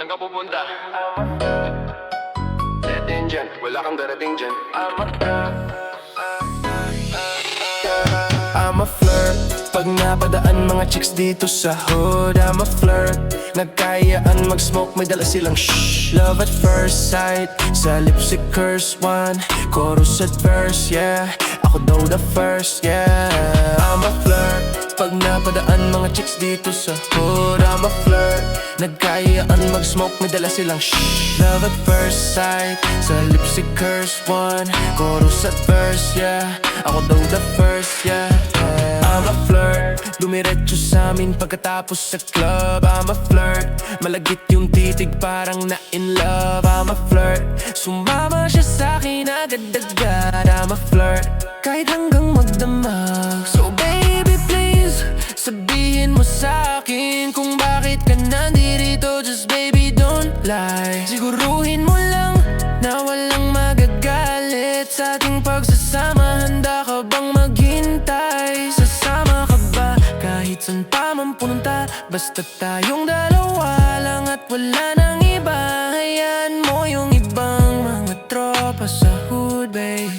Saan ka pupunta? Dead dyan, wala kang darating dyan. I'm a flirt. Pag napadaan mga chicks dito sa hood, I'm a flirt. Nagkayaan mag-smoke, may dala silang shh. Love at first sight, sa lips it curse one. Chorus at verse, yeah. Ako daw the first, yeah. I'm a flirt. Pag napadaan mga chicks dito sa hood, I'm a flirt. Nagkayaan mag-smoke, may dala silang shh. Love at first sight, sa lips it curse one. Chorus at verse, yeah. Ako daw the first, yeah. I'm a flirt. Dumiretso sa amin pagkatapos sa club. I'm a flirt. Malagit yung titig parang na in love. I'm a flirt. Sumama siya sa'kin agad-agad. I'm a flirt. Kahit hanggang magdamag. So baby please, sabihin mo sa'kin kung bakit ka nandito. Just baby don't lie. Siguruhin mo lang na walang magagalit sa ating pagsasama. Handa ka bang maghintay? Sasama ka ba kahit saan pa man pumunta? Basta tayong dalawa lang at wala nang iba. Hayaan mo yung ibang mga tropa sa hood, babe.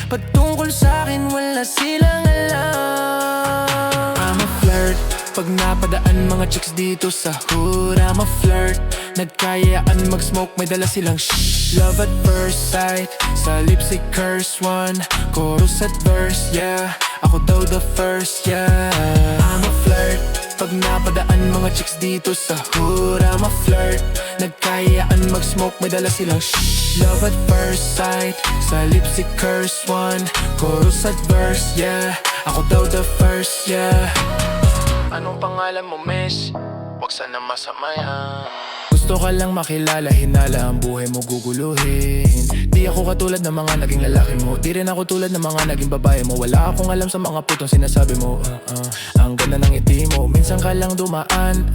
Patungkol sa'kin wala silang alam. I'm a flirt. Pag napadaan mga chicks dito sa hood, I'm a flirt. Nagkayaan mag-smoke, may dala silang shh. Love at first sight, sa lips it curse one. Chorus at verse, yeah. Ako daw the first, yeah. I'm a flirt. Pag napadaan mga chicks dito sa hood, I'm a flirt. Nagkayaan mag-smoke, may dala silang shh. Love at first sight, sa lips it curse one. Chorus at verse, yeah. Ako daw the first, yeah. Anong pangalan mo, miss? Huwag sana masamayan. Gusto ka lang makilala, hinala ang buhay mo guguluhin. Di ako katulad ng mga naging lalaki mo. Di rin ako tulad ng mga naging babae mo. Wala akong alam sa mga putong sinasabi mo. Ang ganda ng ngiti mo, minsan ka lang dumaan,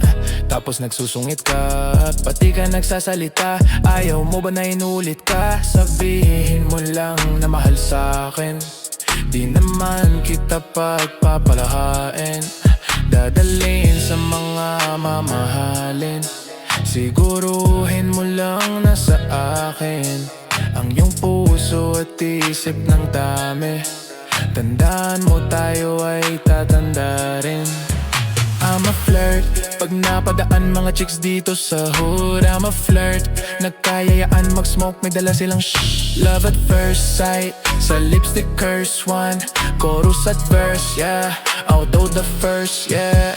tapos nagsusungit ka, pati ka nagsasalita. Ayaw mo ba na inulit ka? Sabihin mo lang na mahal sa'kin. Di naman kita pagpapalahain. Dadalhin sa mga mamahalin. Siguruhin mo lang na sa akin ang iyong puso at isip ng dami. Tandaan mo tayo ay tatanda rin. I'm a flirt. Pag napadaan mga chicks dito sa hood, I'm a flirt. Nagkayayaan mag-smoke, may dala silang shh. Love at first sight, sa lips they curse one. Chorus at verse, yeah. Although the first, yeah.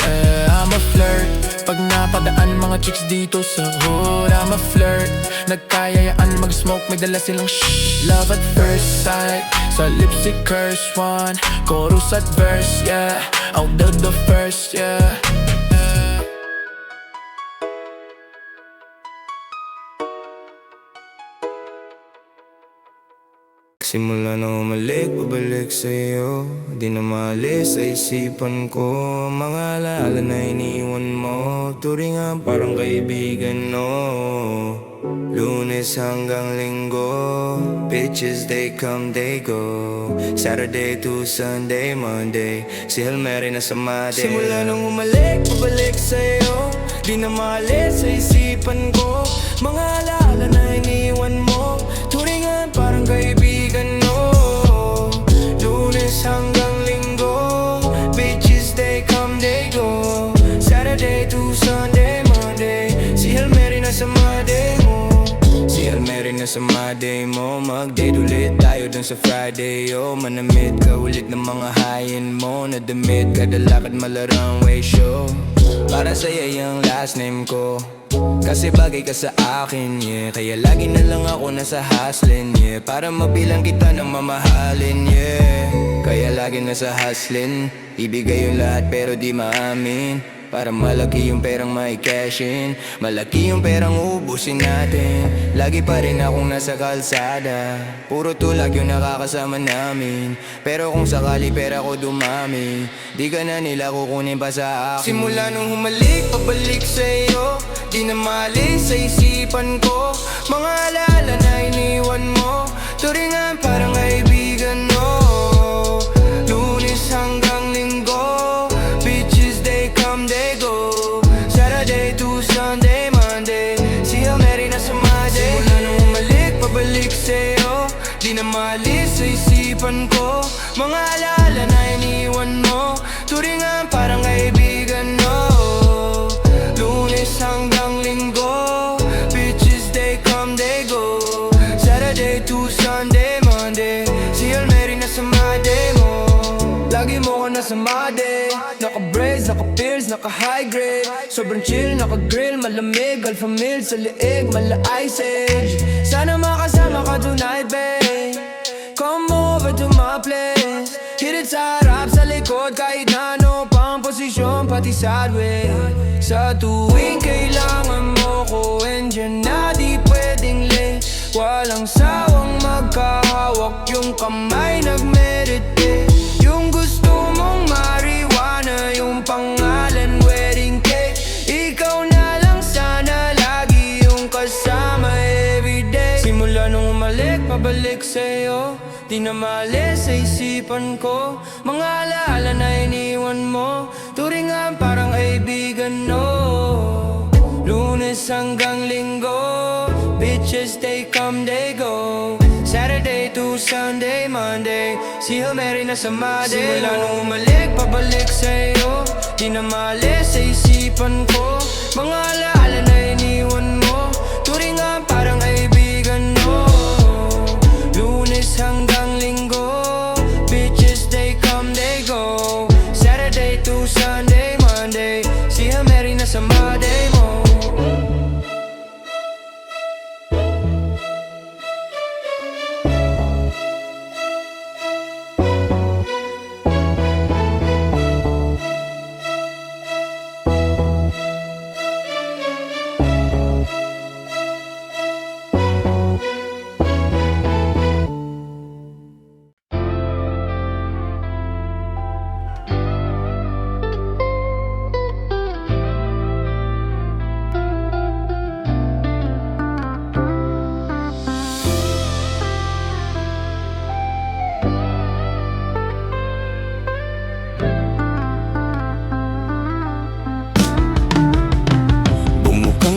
I'm a flirt. Pag napadaan mga chicks dito sa hood, I'm a flirt. Nagkayayaan mag-smoke, may dala silang shh. Love at first sight, sa lips they curse one. Chorus at verse, yeah. Although the first, yeah. Simula na umalik, pabalik sa'yo. Di na maalis sa isipan ko. Mga alaala na iniwan mo, turingan parang kaibigan, no. Lunes hanggang Linggo, bitches they come, they go. Saturday to Sunday, Monday, si Hail Mary na sa Monday. Simula nung umalik, pabalik sa'yo. Di na maalis sa isipan ko. Mga alaala na iniwan mo, turingan parang kaibigan, no. Lunes hanggang Linggo, bitches they come, they go. Saturday to Sunday, Monday, si Hail Mary na sa Monday mo. Si Hail Mary na sa Monday mo. Mag-date ulit tayo dun sa Friday, oh. Manamit ka ulit ng mga hayin mo. Nadamit kada lakad malarang way show. Para sa'yo yung last name ko, kasi bagay ka sa akin, yeah. Kaya lagi na lang ako nasa hustling, yeah. Para mabilang kita ng mamahalin, yeah. Kaya lagi nasa hustling, ibigay yung lahat pero di maamin. Para malaki yung perang may cashin, malaki yung perang ubusin natin. Lagi pa rin akong nasa kalsada, puro tulag yung nakakasama namin. Pero kung sakali pera ko dumami, di ka na nila kukunin pa sa akin. Simula nung humalik, pabalik sa'yo. Di na maalis sa isipan ko. Mga alaala na iniwan mo, turingan parang kaibigan, no. Lunes hanggang Linggo, bitches they come, they go. Saturday to Sunday, Monday, si lagi mo ko nasa made. Naka-braids, naka-peels, naka-high grade. Sobrang chill, naka-grill, malamig. Alpha meal sa liig, mala ice age. Sana makasama ka tonight, babe. Come over to my place. Hit it sa harap, sa likod, kahit na ano pang posisyon, pati sideways. Sa tuwing kailangan mo ko, andyan na di pwedeng late. Walang sawang magkahawak, yung kamay nag-meditate. Yung gusto mong marijuana, yung pangalan wedding cake. Ikaw na lang sana lagi yung kasama everyday. Simula nung umalik, pabalik sa'yo, di na maalis sa isipan ko. Mga alaala na iniwan mo, turingan parang kaibigan, no. Lunes hanggang Linggo, bitches they come they go. Saturday to Sunday, Monday, si Hail Mary na sa Made. Simula nung umalik, pabalik sa'yo, di na maalis sa isipan ko. Mga alaala na iniwan mo, turingan parang kaibigan, no. Lunes hanggang Linggo, bitches they come they go. Saturday to Sunday, Monday, si Hail Mary na sa Made mo.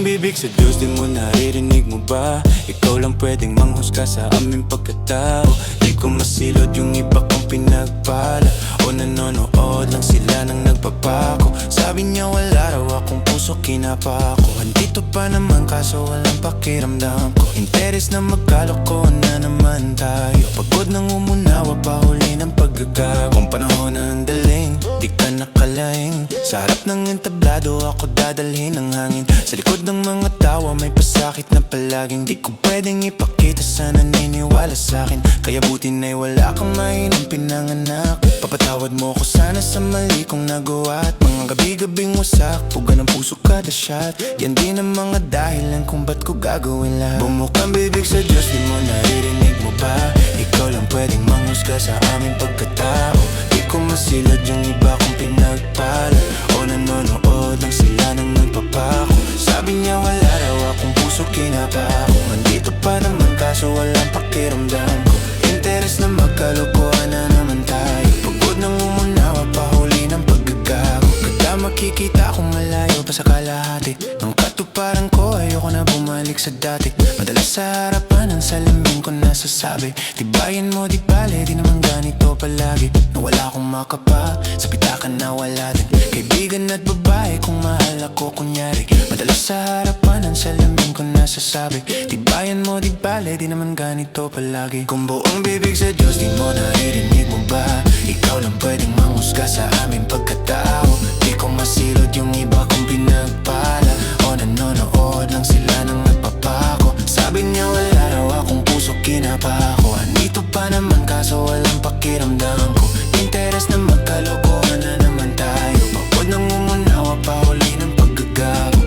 Bibig sa Diyos, di mo naririnig mo ba? Ikaw lang pwedeng manghusga sa aming pagkatao. Di ko masilod yung iba kong pinagpala, o nanonood lang sila nang nagpapako. Sabi niya wala raw akong puso, kinapako. Andito pa naman kaso walang pakiramdam ko. Interes na magkaloko na naman tayo. Pagod nang umunawa pa huli ng paggagawa. Kung panahon na ang daling, di ka nakalaing. Sa harap ng entablado ako dadalhin ng hangin. Sa likod ng mga tawa may pasakit na palaging di ko pwedeng ipakita sa naniniwala sa'kin. Kaya buti na'y wala kang mainang pinanganak. Papatawad mo ko sana sa mali kong nagawa. At mga gabi-gabing wasak, puga ng puso kada shot. Yan din ang mga dahilan kung ba't ko gagawin lahat. Bumukang bibig sa Diyos, di mo naririnig mo ba? Ikaw lang pwedeng manghusga sa aming pagkatao. Di ko masilad yung iba kong pinagpala, o nanonood lang sila nang nagpapako. Sabi niya wala raw akong puso, kinapako. Andito pa naman kaso walang pakiramdam ko. Interes na magkalokohan na naman tayo. Pagod nang umunawa pa huli ng paggagago. Kada makikita kong malayo pa sa kalahati ng katuparan ko, ayoko na bumalik sa dati. Madalas sa harapan ng salamin ko nasasabi, tibayan mo di bale, di naman ganito palagi. Nawala akong makapa, sa pitakan na wala din. Kaibigan at babae kung mahal ako kunyari. Madalas sa harapan ng salamin ko nasasabi, tibayan mo di bale, di naman ganito palagi. Kung buong bibig sa Diyos, di mo naririnig mo ba? Ikaw lang pwedeng manghusga sa aming pagkatao. Di ko masilod yung iba kong pinagpala, o nanonood lang sila nang nagpapako. Sabi niya wala raw akong puso, kinapako. Andito pa naman kaso walang pakiramdam ko. Interes na magkalokohan na naman tayo. Pagod nang umunawa pa huli ng paggagago.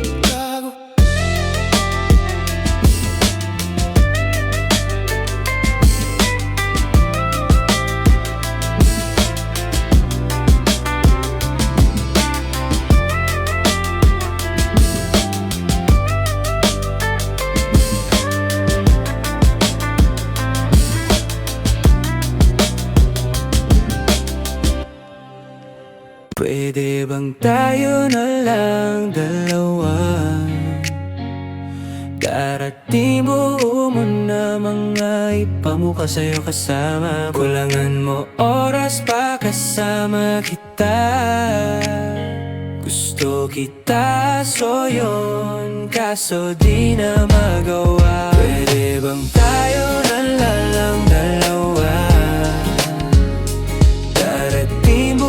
Pwede bang tayo na lang dalawa? Darating buo mo na mga ipamuka sa'yo kasama. Kulangan mo oras pa kasama kita. Gusto kita so yun, kaso di na magawa. Pwede bang tayo na lang dalawa? Darating buo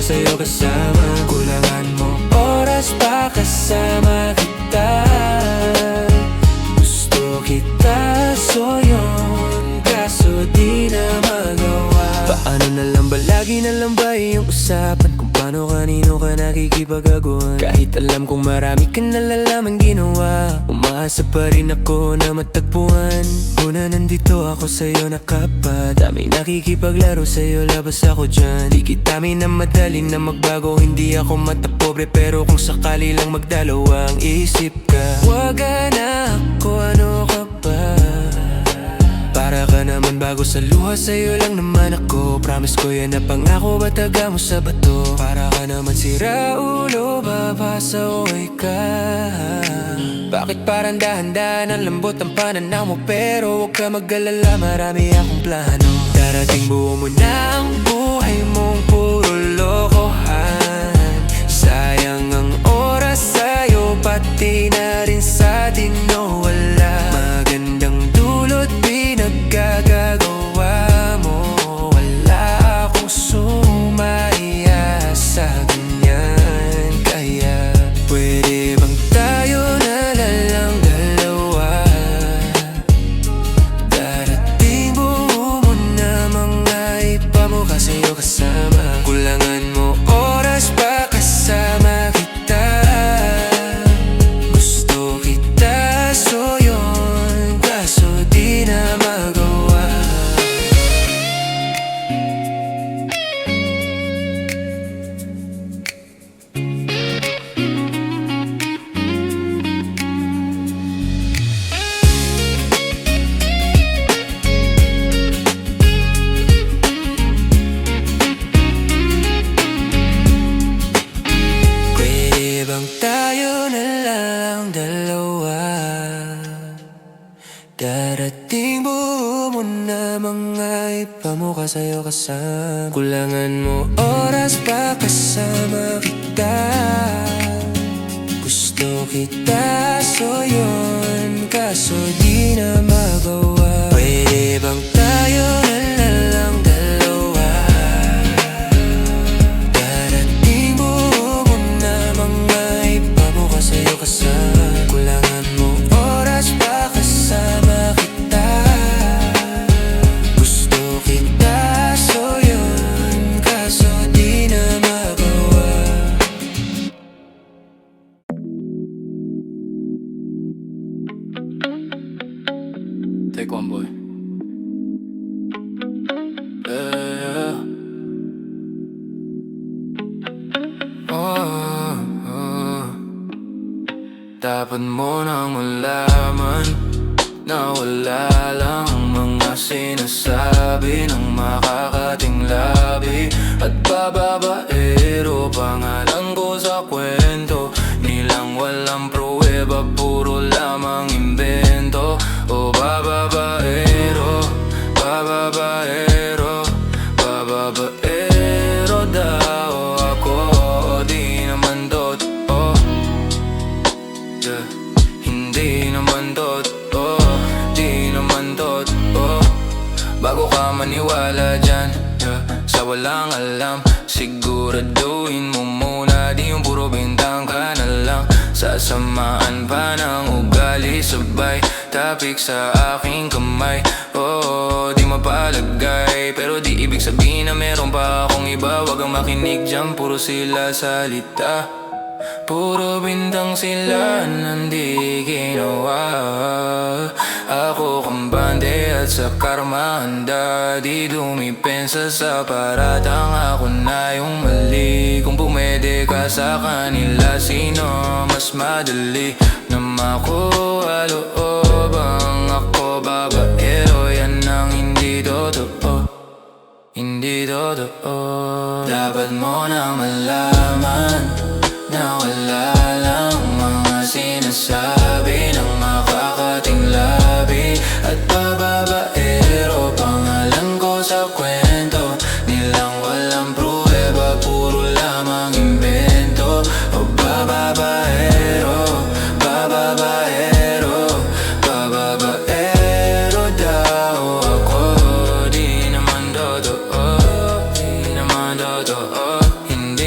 sa'yo kasama. Kulangan mo oras pa kasama kita. Gusto kita, so yun, kaso di na magawa. Paano na lang ba, lagi na lang ba yung usapan kung paano kanino ka nakikipag-aguan? Kahit alam kong marami ka nalalaman ginawa, umaasa pa rin ako na matagpuan. Una nandito ako sa'yo nakapa, dami nakikipaglaro sa'yo, labas ako dyan. Di kita minamadali na magbago, hindi ako matapobre, pero kung sakali lang magdalawang isip ka, wag na ako, ano ka ba? Para ka naman bago sa luha, sa'yo lang naman ako. Promise ko yan na pangako, bataga mo sa bato. Para ka naman sira ulo, babasaway ka. Bakit parang dahan-dahan ang lambot ang pananaw mo? Pero huwag ka mag-alala, marami akong plano. Darating buo mo na ang buhay mong puro lokohan. Sayang ang oras sa'yo, pati na rin sa'tin wala. Magandang dulot pinagkagagawa mo. Wala akong sumaya sa ganyan. Kaya pwede bang tayo na lang dalawa? Darating buo mo na mga ipamukha sa'yo kasama. Kulangan mo oras pa kasama kita. Gusto kita, so yun, kaso di na magawa. Pwede bang tayo na lang dalawa? Darating buo mo na mga ipamukha sa'yo kasama. Kulangan mo oras pa kasama kita. Gusto kita, so yun, kaso di na magawa. Pwede bang tayo na lang dalawa? Darating buo mo na mga ipamukha sa'yo kasama. Kulangan mo oras pa kasama kita. Gusto kita, so yun, kaso di na magawa. Take one, boy. Yeah. Dapat mo nang malaman na wala lang ang mga sinasabi ng makakating labi at bababaero. Pangalan ko sa kwento nilang walang pruweba, puro lamang imbento. O bababaero, bababaero, bababaero daw ako. Di naman totoo, yeah. Hindi naman totoo, di naman totoo. Bago ka maniwala dyan, yeah, sa walang alam, siguraduhin mo muna di yung puro bintang ka na lang. Sasamaan pa ng ugali, sabay tapik sa aking kamay. Oo, di mapalagay, pero di ibig sabihin na meron pa akong iba. Wag kang makinig dyan, puro sila salita, puro bintang sila nandi ginawa. Ako kambante at sa karma handa, di dumipensa sa paratang ako na yung mali. Kung pumede ka sa kanila, sino mas madali na makuha loob? Ang ako babaero, yan ang hindi totoo, hindi totoo. Dapat mo na malaman na wala lang mga sinasabi ng makakating labi at bababaero. Pangalan ko sa kwento nilang walang pruweba, puro lamang imbento. O bababaero, bababaero, bababaero daw ako. Di naman totoo, di naman totoo, hindi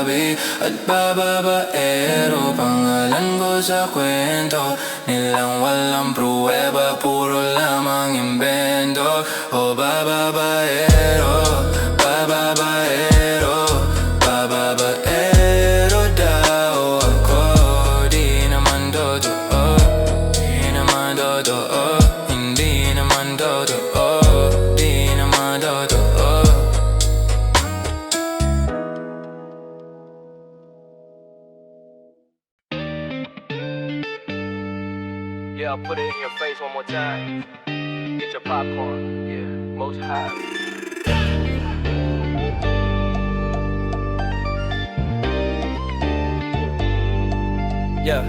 gabi at bababaero. Pangalan ko sa kwento nilang walang pruweba, puro lamang imbento. O bababaero, bababaero, bababaero daw ako. Di naman totoo, di naman totoo, hindi naman totoo, di naman totoo. Yeah, I'll put it in your face one more time. Get your popcorn. Yeah, most high. Yeah.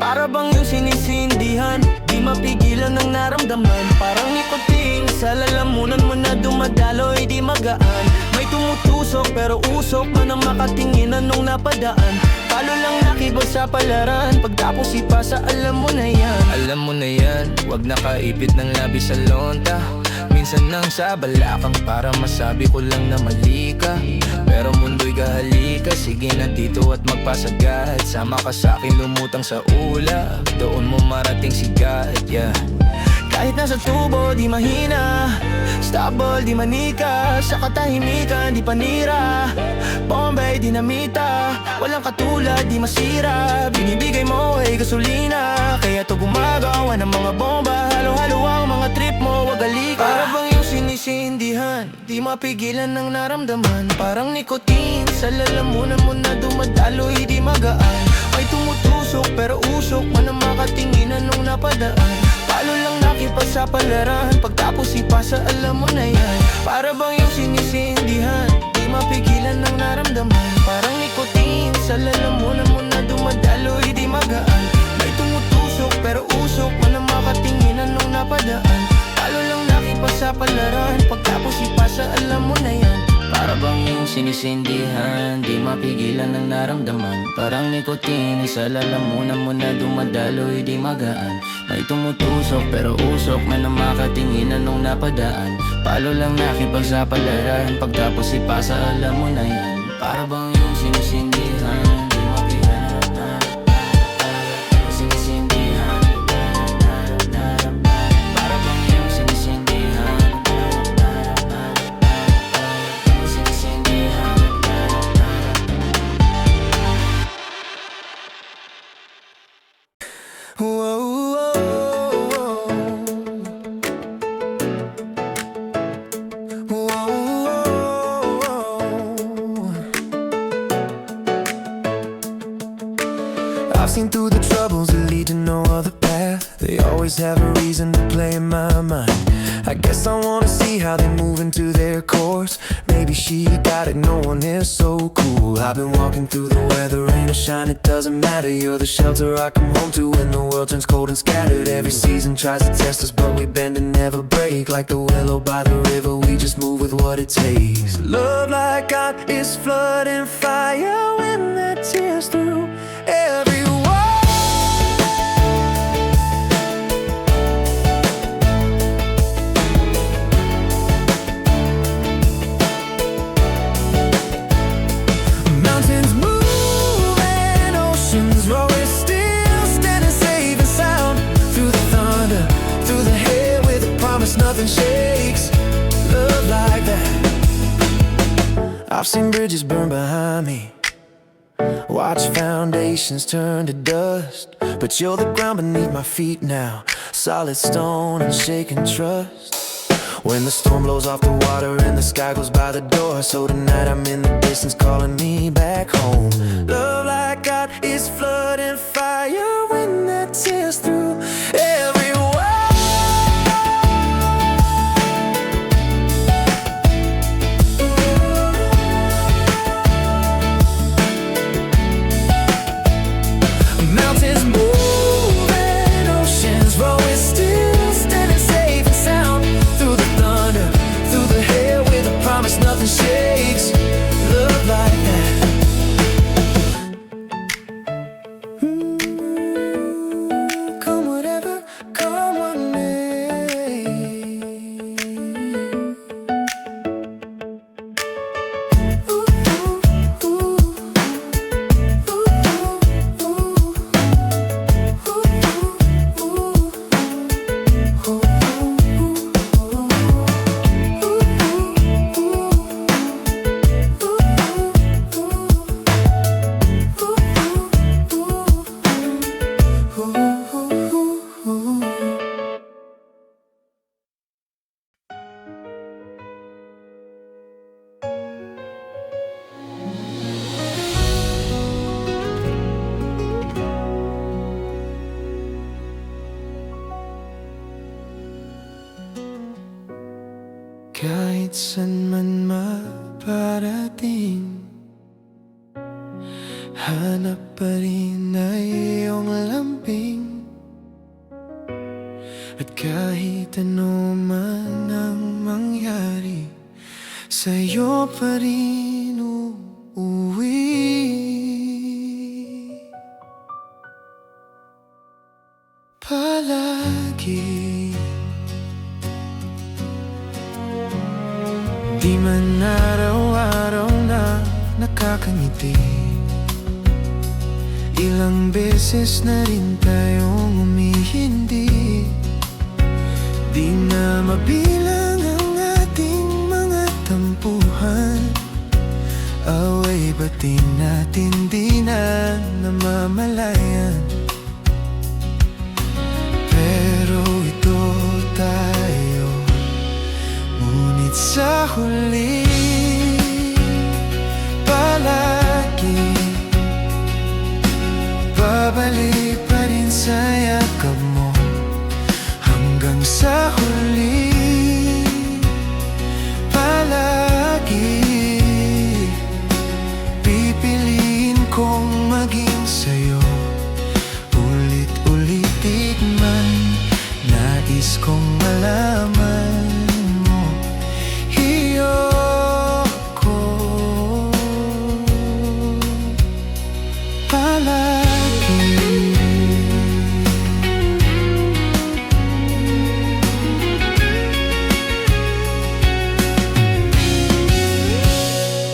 Para bang yung sinisindihan, di mapigilan ng naramdaman. Parang nikotin sa lalamunan mo na dumadaloy, di magaan. May tumutusok pero usok man ang makatinginan nung napadaan. Palo lang nakibag sa palaran, pagtapos ipasa alam mo na yan. Alam mo na yan, wag nakaipit ng labi sa lonta. Minsan nang sa balakang para masabi ko lang na mali ka. Pero mundo'y kahalika, sige na dito at magpasagad. Sama ka sa'kin lumutang sa ulap, doon mo marating sigat, yeah. Kahit nasa tubo, di mahina. Stable, di manika. Sa katahimikan, di panira. Bombay, dinamita. Walang katulad, di masira. Binibigay mo ay gasolina. Kaya to gumagawa ng mga bomba. Halo-halo ang mga trip mo, wag alika. Para bang yung sinisindihan, di mapigilan ng naramdaman. Parang nikotin sa lalamunan mo na dumadaloy, di magaan. May tumutusok pero usok man ang makatinginan nung napadaan. Palo lang nakipag sa palaran, pagtapos ipasa alam mo na yan. Para bang yung sinisindihan, di mapigilan ng naramdaman. Parang nikotin sa lalamunan mo na dumadaloy, di magaan. May tumutusok pero usok man ang makatinginan nung napadaan. Palo lang nakipag sa palaran, pagtapos ipasa alam mo na yan. Para bang yung sinisindihan, di mapigilan ng naramdaman. Parang nikotin sa lalamunan mo na dumadaloy, di magaan. May tumutusok pero usok man ang makatinginan nung napadaan. Palo lang nakipag sa palaran, pagtapos ipasa alam mo na yan. Para bang yung sinisindihan, di mapigilan ng naramdaman. Sinisindihan, para bang yung sinisindihan, I've seen through the troubles that lead to no other path. They always have a reason to play in my mind. I guess I wanna see how they move into their course. Maybe she got it, no one is so cool. I've been walking through the weather, rain or shine, it doesn't matter. You're the shelter I come home to when the world turns cold and scattered. Every season tries to test us, but we bend and never break. Like the willow by the river, we just move with what it takes. Love like God is flooding fire when that tears through every wall. Mountains move and oceans roar, we're still standing safe and sound. Through the thunder, through the hail, with a promise nothing shakes. Love like that. I've seen bridges burn behind me, watch foundations turn to dust. But you're the ground beneath my feet now, solid stone and shaking trust. When the storm blows off the water and the sky goes by the door, so tonight I'm in the distance calling me back home. Love like God is flooding fire when that tears through every wall. Mountains move and oceans roar, we're still standing safe and sound. Through the thunder, through the hail, with a promise nothing shakes. Love like that. San man maparating, hanap pa rin ay iyong lambing. At kahit ano man ang mangyari, sa'yo pa rin uuwi. Palagi, di man araw-araw na nakakangiti. Ilang beses na rin tayong umihindi. Di na mabilang ang ating mga tampuhan. Away bati natin di na namamalayan. Pero ito tayo, ngunit sa huli palagi babalik pa rin sa yakap mo. Hanggang sa huli palagi pipiliin kong maging sa'yo. Ulit-ulitin man, nais kong malaman mo, iyo ko palagi.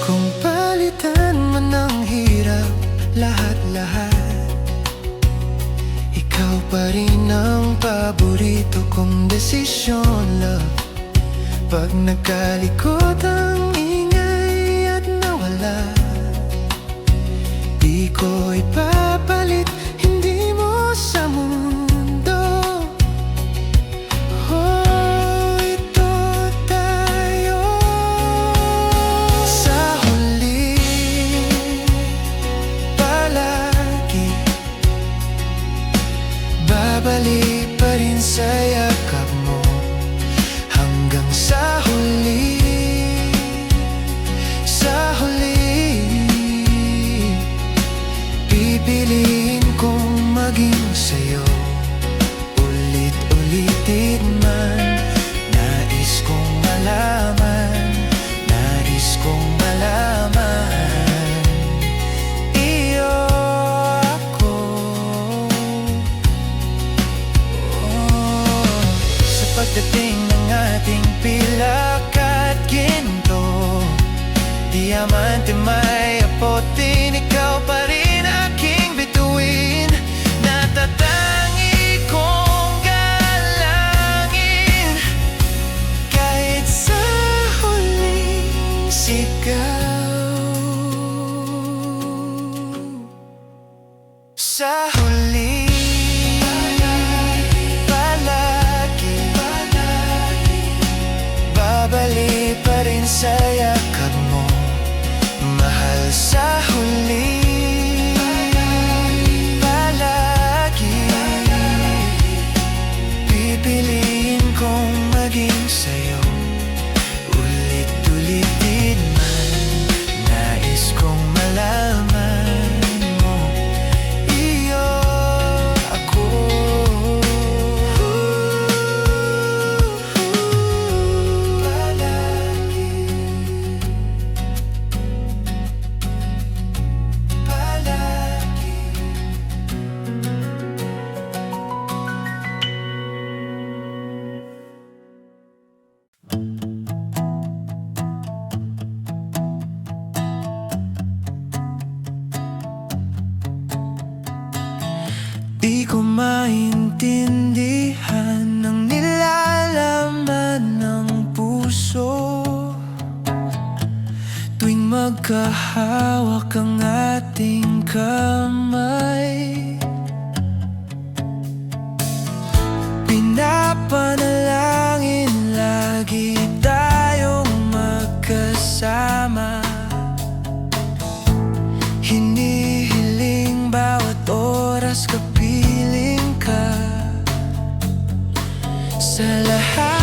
Kung palitan man ang hirap, lahat-lahat, ikaw pa rin ang paborito kong desisyon, love. Pag nagkalikot ang ingay at nawala, di ko ipapalit, hindi mo sa mundo. Oh, ito tayo. Sa huli palagi babalik pa rin sa yakap mo. Hanggang sa huli, sa huli pipiliin kong maging sa'yo. Ulit-ulitin man, nais kong malaman, nais kong malaman, iyo ako. Sa pagdating ng ating pilak at ginto, diamante may apotin, ikaw pa rin aking bituin. Natatangi kong galangin, kahit sa huling sigaw. Sa huli babalik pa rin sa yakap mo, mahal. Sa huli palagi pipiliin kong maging sa'yo. Ulit-ulitin man, nais kong malaman mo, iyo ako. Di ko maintindihan ang nilalaman ng puso tuwing magkahawak ang ating kamay. Pinapanalangin lagi tayong magkasama, hinihiling bawat oras kapiling ka. Sa lahat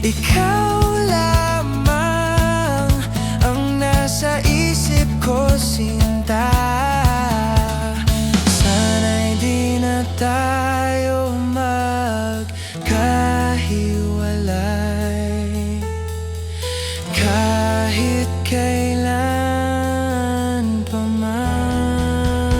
Ikaw lamang ang nasa isip ko, sinta. Sana'y di na tayo magkahiwalay kahit kailan pa man.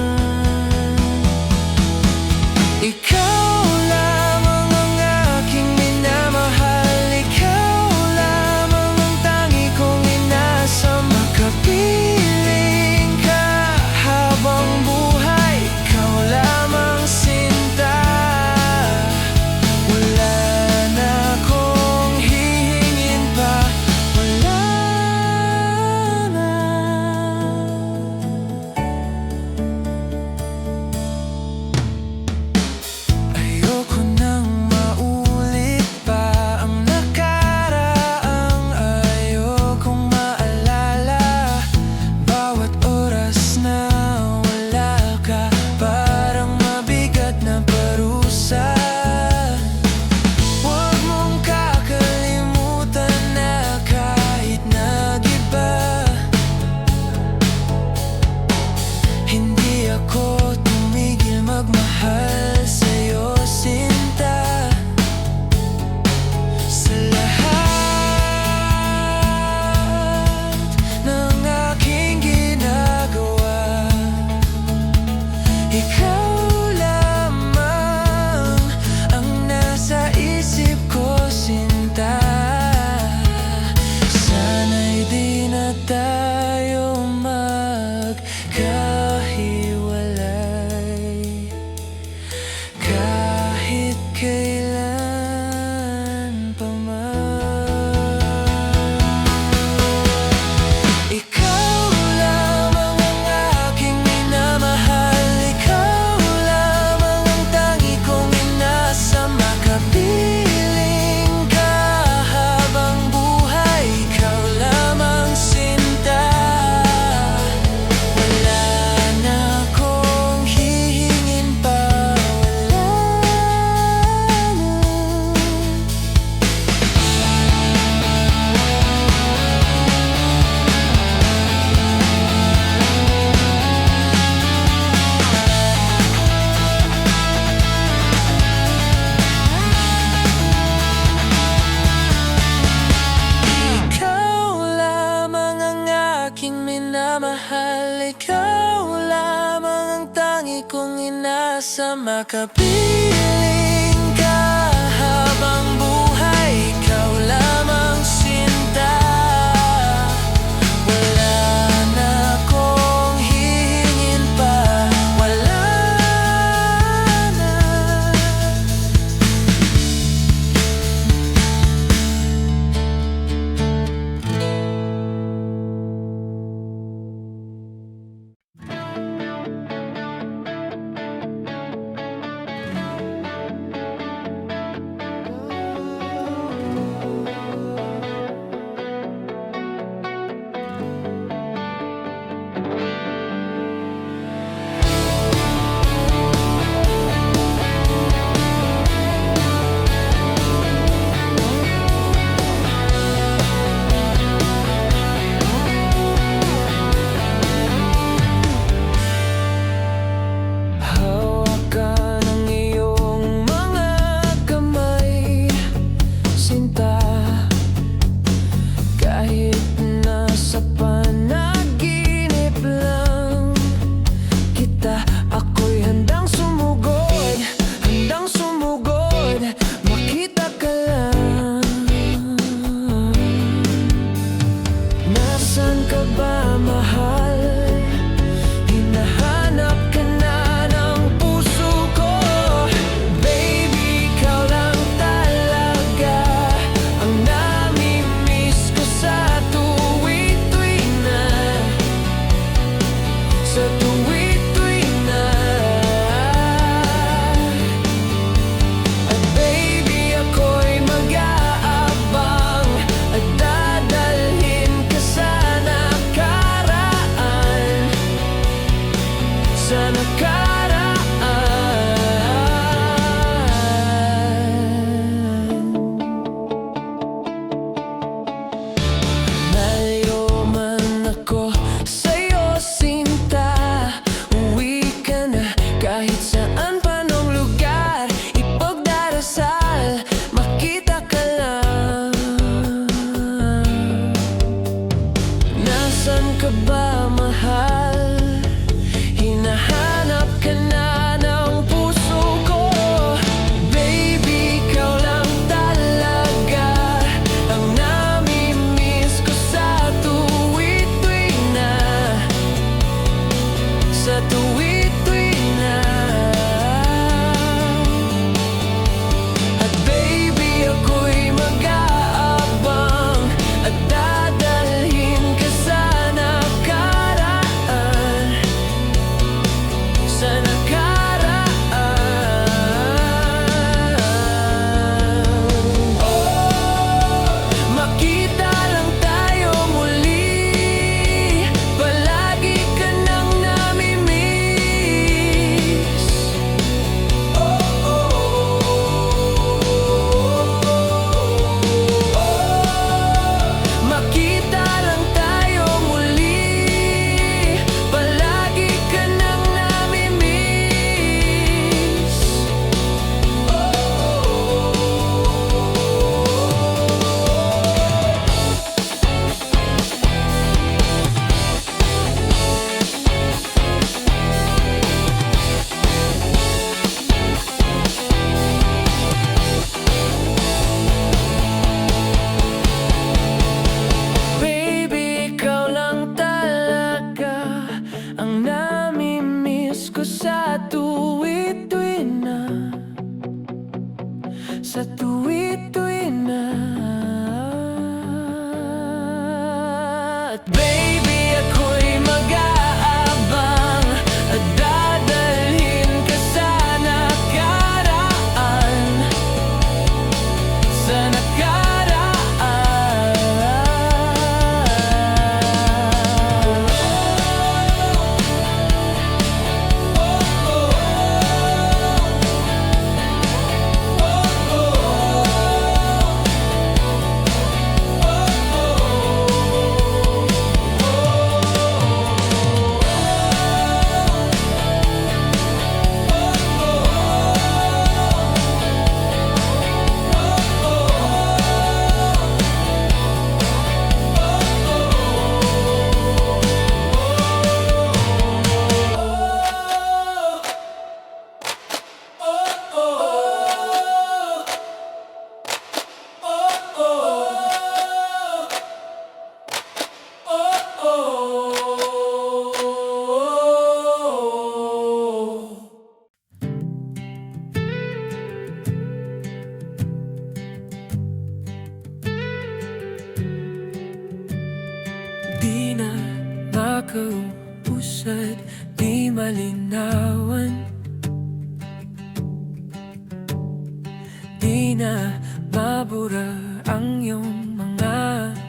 Ikaw lamang ang aking minamahal, ikaw lamang ang tangi kong inasa. Makapiling ka habang buhay, ikaw lamang sinta. Wala na akong hihingin pa, wala na. Ayoko nang maulit pa ang nakaraang ayokong maalala. Bawat oras na wala ka, parang mabigat na parusa. Huwag mong kakalimutan na kahit nag-iba, hindi ako tumigil magmahal sa'yo, sinta. Sa lahat ng aking ginagawa, ikaw lamang ang nasa isip ko, sinta. Sana'y di na tayo magkahiwalay kahit kailan pa man. Ikaw lamang ang aking minamahal, ikaw lamang ang tangi kong inasa. Makapiling ka habang buhay, ikaw lamang sinta. Wala na akong hihingin pa, wala na. Ikaw lamang ang aking minamahal, ikaw lamang ang tangi kong inasa. Makapiling ka habang buhay, ikaw lamang sinta. Wala na akong hihingin pa, wala na. kausad di malinawan, di na mabura ang iyong mga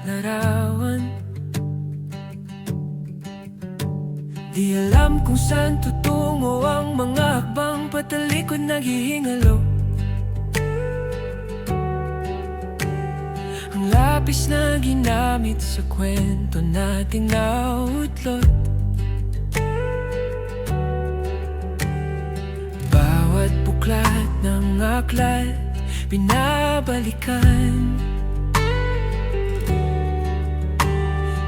larawan. Di alam kung saan tutungo ang mga hakbang, patalikod naghihingalo. Ang lapis na ginamit sa kwento nating nautlot, bawat buklat ng aklat binabalikan.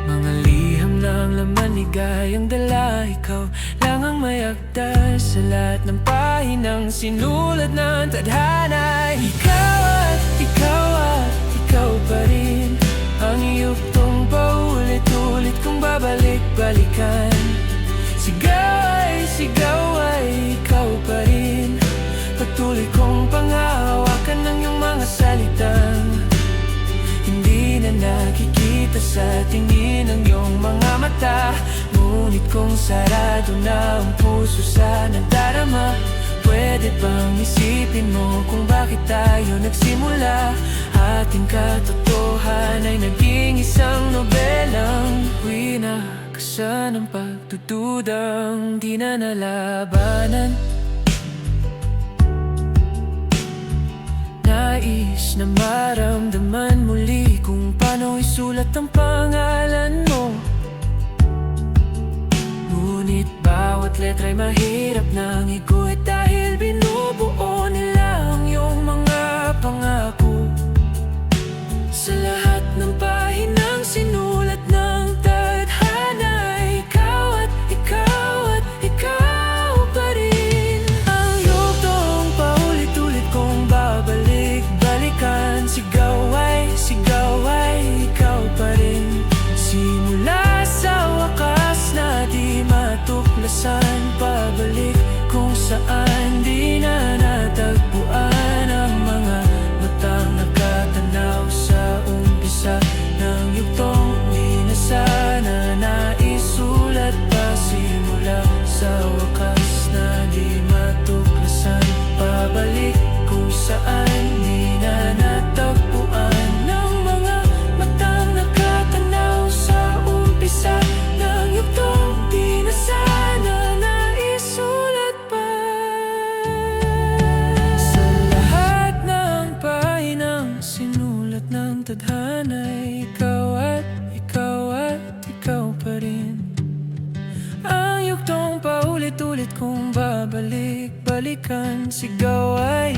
Mga liham ng laman, ligayang dala, ikaw lang ang mayagda sa lahat ng pahinang sinulat ng tadhana. Ikaw at ikaw at ikaw pa rin, ang yugtong paulit-ulit kong babalik-balikan. Sigaw ay ikaw pa rin, patuloy kong pangahawakan ng iyong mga salitang hindi na nakikita sa tingin ng iyong mga mata. Ngunit kung sarado na ang puso sa nadarama, pwede bang isipin mo kung bakit tayo nagsimula? Ating katotohanan ay naging isang nobelang winakasan ng pagdududang di na nalabanan. Nais na maramdaman muli kung paano isulat ang pangalan mo. Ngunit bawat letra'y mahirap nang iguhit dahil binubuo nila ang iyong mga pangako. Sa lahat ng pahinang sinulat ng tadhana, ikaw at ikaw at ikaw pa rin, ang yugtong paulit-ulit kong babalik-balikan. Sigaw ay ikaw pa rin, simula sa wakas na di matuklasan, pabalik kung saan di na natagpuan ang mga matang nakatanaw sa umpisa ng yugtong di na sana naisulat pa. Simula sa wakas na di matuklasan, pabalik kung saan di na natagpuan ng mga matang nakatanaw sa umpisa ng yugtong di na sana naisulat pa. Sa lahat ng pahinang sinulat ng tadhana, ikaw at ikaw at ikaw pa rin, ang yugtong paulit-ulit kong babalik-balikan. Sigaw ay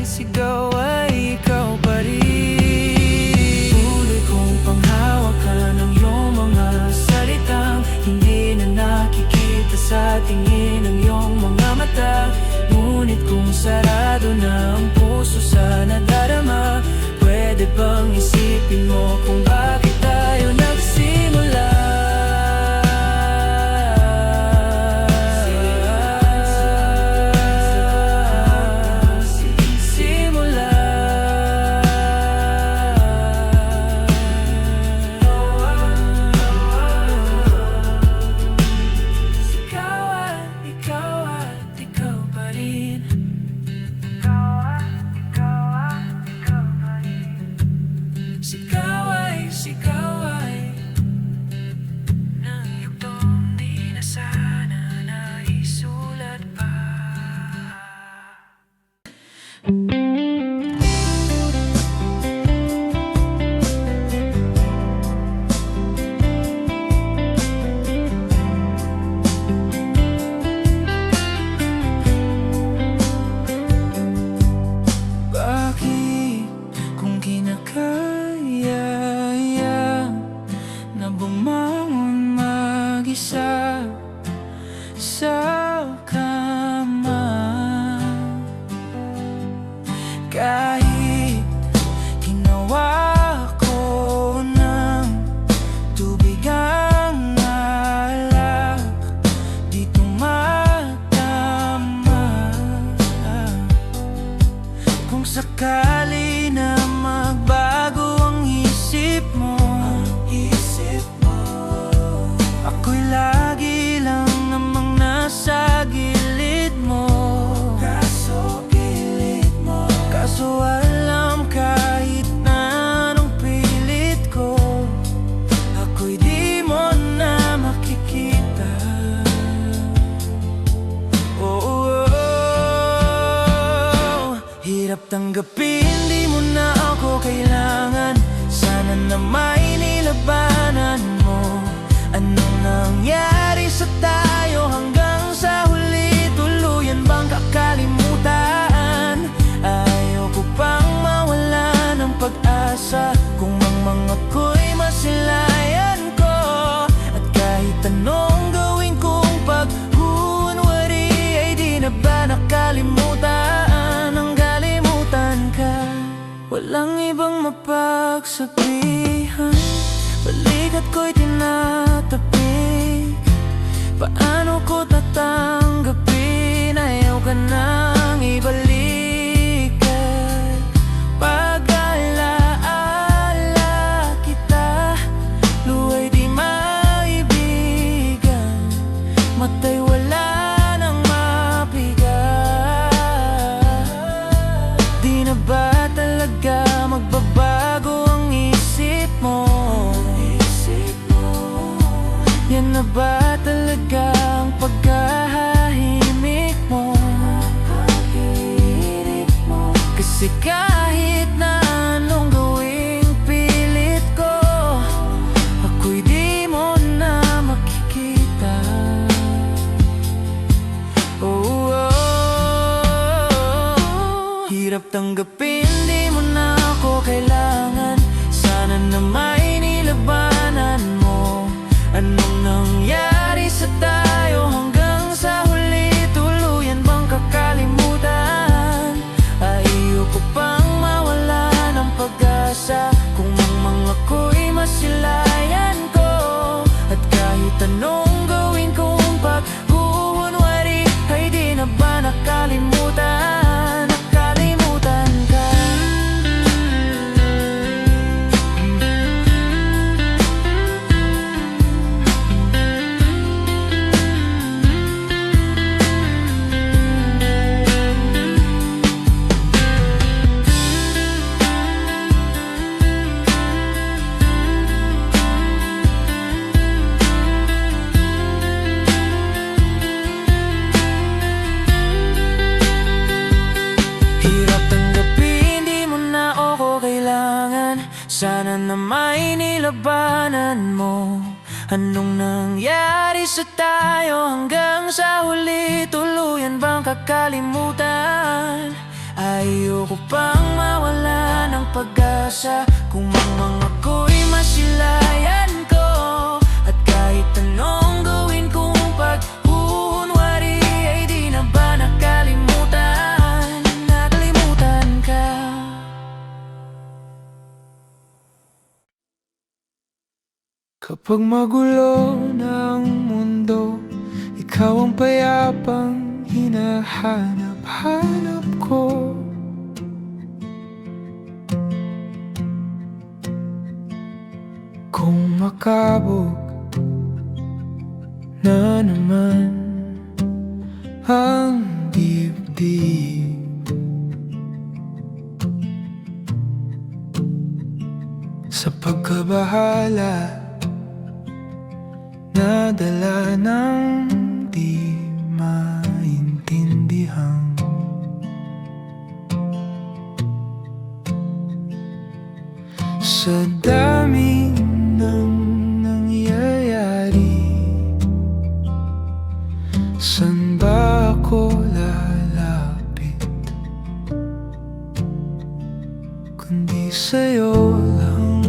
ikaw pa rin, tuloy kong panghawakan ng iyong mga salitang hindi na nakikita sa tingin ng iyong mga mata. Ngunit kung sarado na ang puso sa nadarama, pwede bang isipin mo kung bakit tayo nagsimula? Sigaw ay ng yugtong di na sana naisulat pa. Bakit kung kinakaya pag-asa kung ang mga ko'y masilayan ko. At kahit anong gawin kong paghunwari, ay di na ba nakalimutan ang kalimutan ka? Walang ibang mapagsabihan, balikat ko'y tinatapik. Paano ko tatanggapin? Ayaw ka nang ibalik. At pag-alaala kita, luwa'y di maibigan, mata'y wala nang mapigat. Di na ba talaga magbabago ang isip mo? Yan na ba talaga ang pagkahahimik mo? Kasi kahit na anong gawing pilit ko, ako'y di mo na makikita. Oh, oh, oh. Hirap tanggapin, di mo na ako kailangan. Sana na may nilabanan mo. Anong nangyari sa tayo hanggang sa huli? Tuluyan bang kakalimutan? Ayoko pang mawala ng pag-asa kung ang mga ko'y masilayan ko. At kahit anong gawin kong paghuhunwari, ay di na ba nakalimutan? Nakalimutan ka. Sana na may nilabanan mo. Anong nangyari sa tayo hanggang sa huli? Tuluyan bang kakalimutan? Ayoko pang mawala ng pag-asa kung ang mga ko'y masilayan ko. At kahit anong gawin kong paghuhunwari, ay di na ba nakalimutan? Nakalimutan ka. Kapag magulo na ang mundo, ikaw ang payapang hinahanap-hanap ko. Kung makabog na naman ang dibdib, sa pagkabahala nadala ng di maintindihan. Sa dami ng nangyayari, saan ba ako lalapit? Kundi sa'yo lang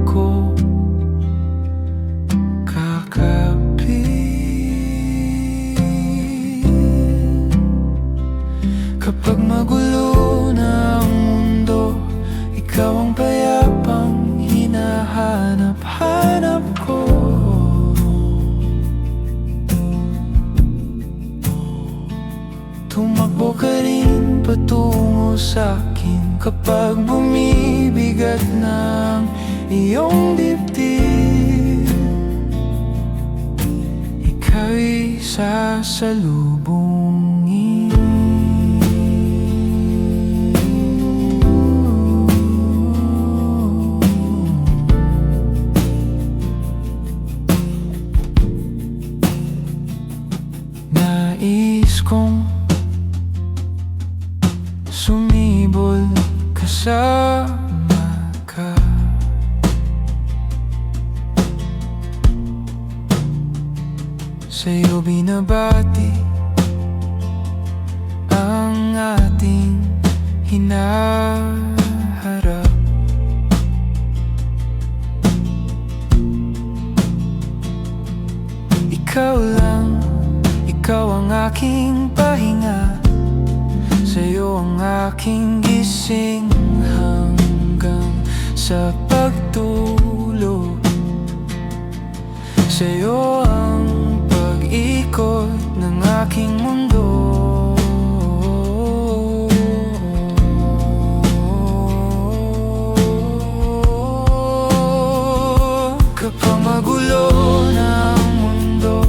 ako kapag magulo na ang mundo, ikaw ang payapang hinahanap-hanap ko. Tumakbo ka rin patungo sa'kin kapag bumibigat ng iyong dibdib. Ika'y sasalubungin. Nais kong sumibol kasama ka. Sa'yo binabati ang ating hinahangad. sa pagtulog. Sa'yo ang pag-ikot ng aking mundo. Kapag magulo ng mundo,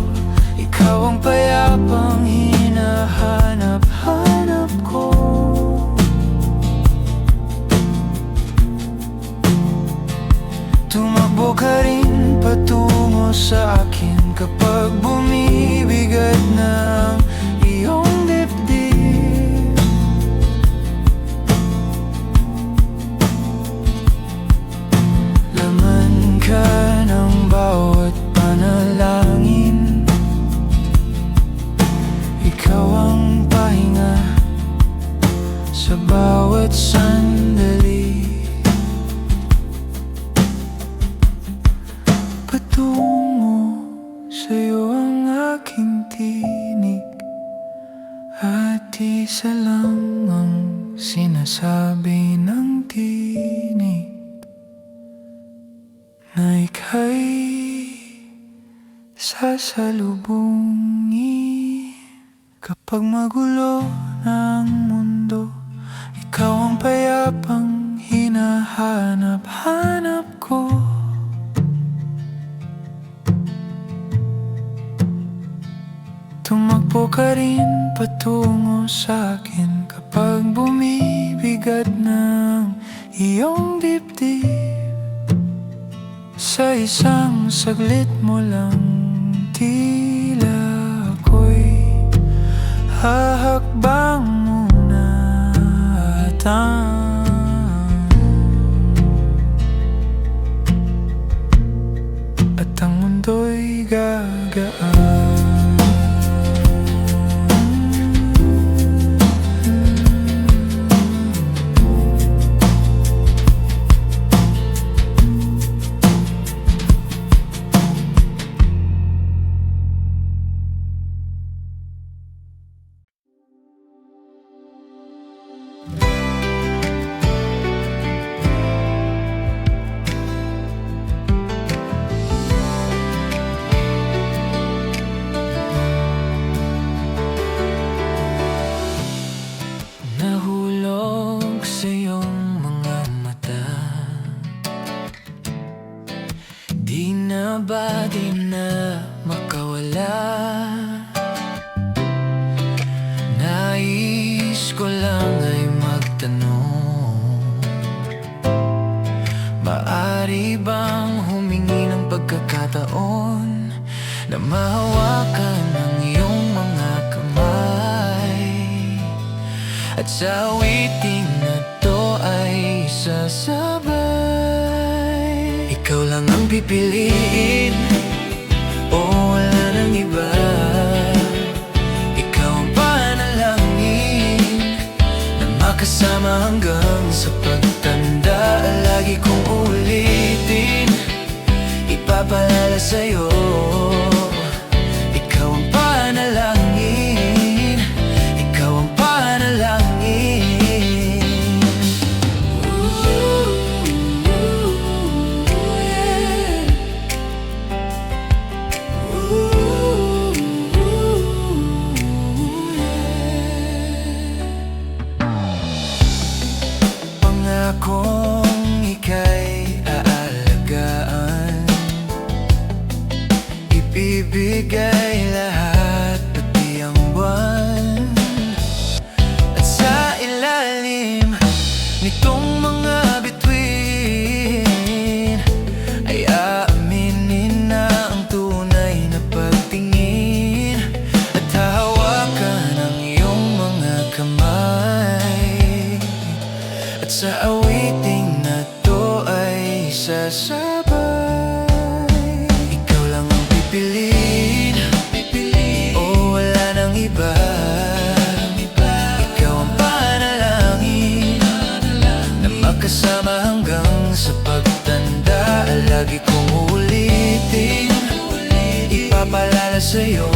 ikaw ang payapang hinahanap-hanap ko. Tumakbo ka rin patungo sa akin kapag bumibigat na ang iyong dibdib. Laman ka ng bawat panalangin, ikaw ang pahinga sa bawat sandali. Patungo sa'yo ang aking tinig, at isa lang ang sinasabi ng tinig, na ika'y sasalubungin. Kapag magulo ng mundo, ikaw ang payapang hinahanap-hanap ko. Tumakbo ka rin patungo sa akin kapag bumibigat ng iyong dibdib. Sa isang saglit mo lang, tila ako'y hahakbang muna at ang mundo'y gagaan. Nahulog sa iyong mga mata, di na ba di na makawala. Nais ko lang ay magtanong, maaari bang humingi ng pagkakataon na mahawakan ang iyong mga kamay, at sa awiting na to ay sasabay. Ikaw lang ang pipiliin, o wala nang iba. Ikaw ang panalangin na makasama hanggang sa pagtanda. Lagi kong ulitin, ipapalala sa'yo, ikaw ang panalangin, ikaw ang panalangin. Pangakong ika'y aalagaan, ibibigay lahat pati ang buwan. At sa ilalim nitong mga bituin ay aaminin na ang tunay na pagtingin, at hahawakan ang iyong mga kamay, at sa awiting na to ay sasabay. Ikaw lang ang pipiliin, o wala nang iba. Ikaw ang panalangin na makasama hanggang sa pagtanda. Lagi kong ulitin, ipapalala sa'yo,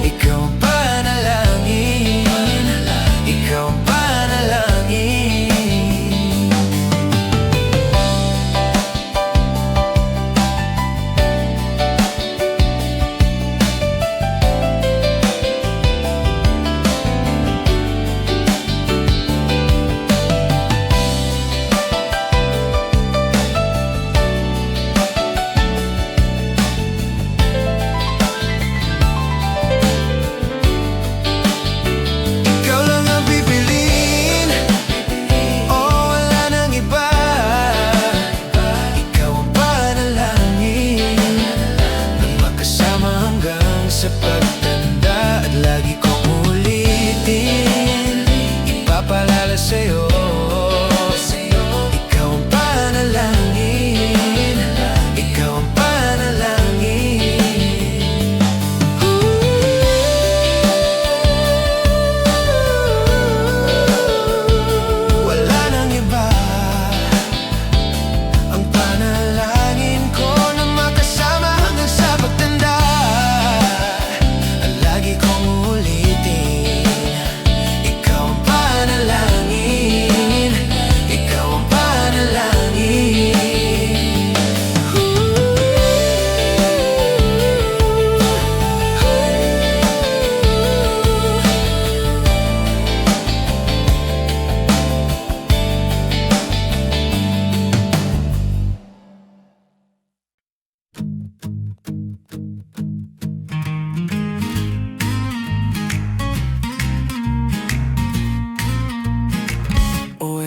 ikaw ang panalangin, ikaw ang panalangin.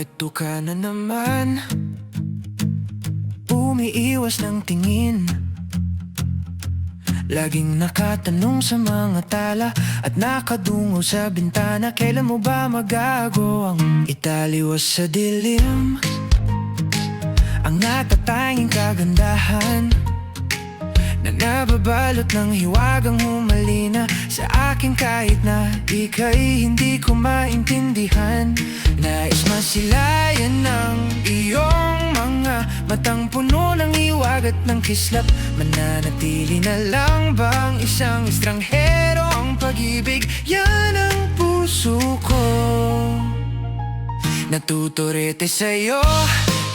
eto ka na naman, umiiwas ng tingin. Laging nakatanong sa mga tala at nakadungo sa bintana. Kailan mo ba magago ang italiwas sa dilim? Ang natatanging kagandahan na nababalot ng hiwagang humalina sa akin kahit na ika'y hindi ko maintindihan. Nais masilayan ng iyong mga matang puno ng hiwag at ng kislap. Mananatili na lang bang isang estranghero ang pag-ibig? Yan ang puso ko, natuturete sa'yo.